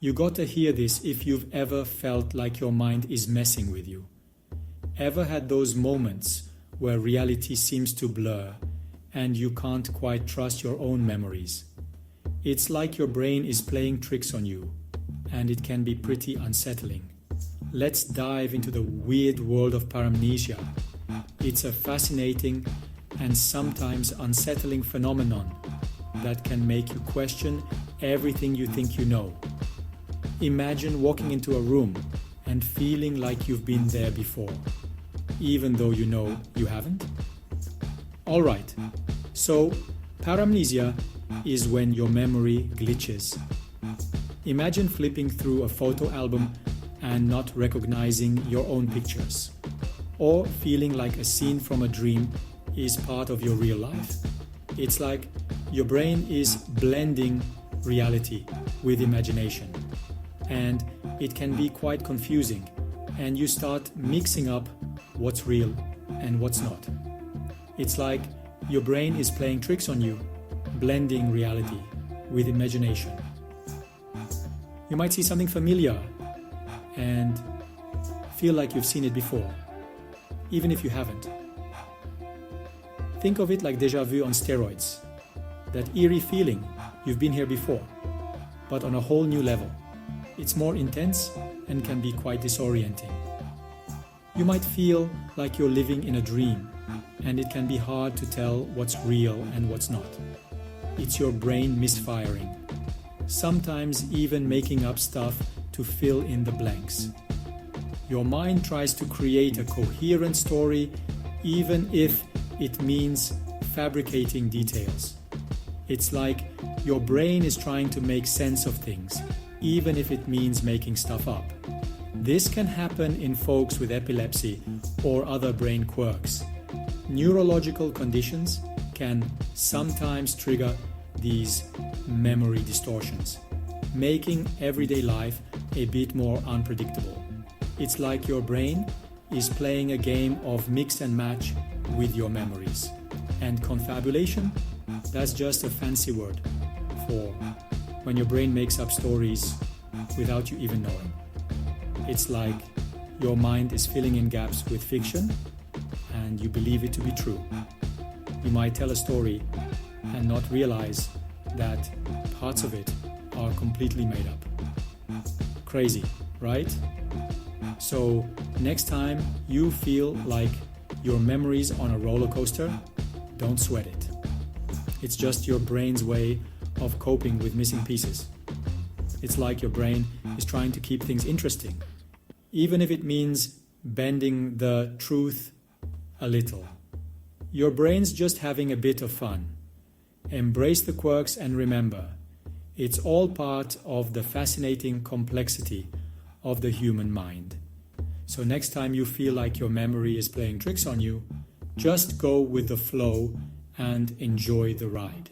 You gotta hear this if you've ever felt like your mind is messing with you. Ever had those moments where reality seems to blur and you can't quite trust your own memories? It's like your brain is playing tricks on you, and it can be pretty unsettling. Let's dive into the weird world of paramnesia. It's a fascinating and sometimes unsettling phenomenon that can make you question everything you think you know. Imagine walking into a room and feeling like you've been there before, even though you know you haven't. Alright, so paramnesia is when your memory glitches. Imagine flipping through a photo album and not recognizing your own pictures, or feeling like a scene from a dream is part of your real life. It's like your brain is blending reality with imagination, and it can be quite confusing, and you start mixing up what's real and what's not. It's like your brain is playing tricks on you, blending reality with imagination. You might see something familiar and feel like you've seen it before, even if you haven't. Think of it like déjà vu on steroids. That eerie feeling you've been here before, but on a whole new level. It's more intense and can be quite disorienting. You might feel like you're living in a dream, and it can be hard to tell what's real and what's not. It's your brain misfiring, sometimes even making up stuff to fill in the blanks. Your mind tries to create a coherent story, even if it means fabricating details. It's like your brain is trying to make sense of things, even if it means making stuff up. This can happen in folks with epilepsy or other brain quirks. Neurological conditions can sometimes trigger these memory distortions, making everyday life a bit more unpredictable. It's like your brain is playing a game of mix and match with your memories. And confabulation? That's just a fancy word for when your brain makes up stories without you even knowing. It's like your mind is filling in gaps with fiction and you believe it to be true. You might tell a story and not realize that parts of it are completely made up. Crazy, right? So next time you feel like your memory's on a roller coaster, don't sweat it. It's just your brain's way of coping with missing pieces. It's like your brain is trying to keep things interesting, even if it means bending the truth a little. Your brain's just having a bit of fun. Embrace the quirks and remember, it's all part of the fascinating complexity of the human mind. So next time you feel like your memory is playing tricks on you, just go with the flow and enjoy the ride.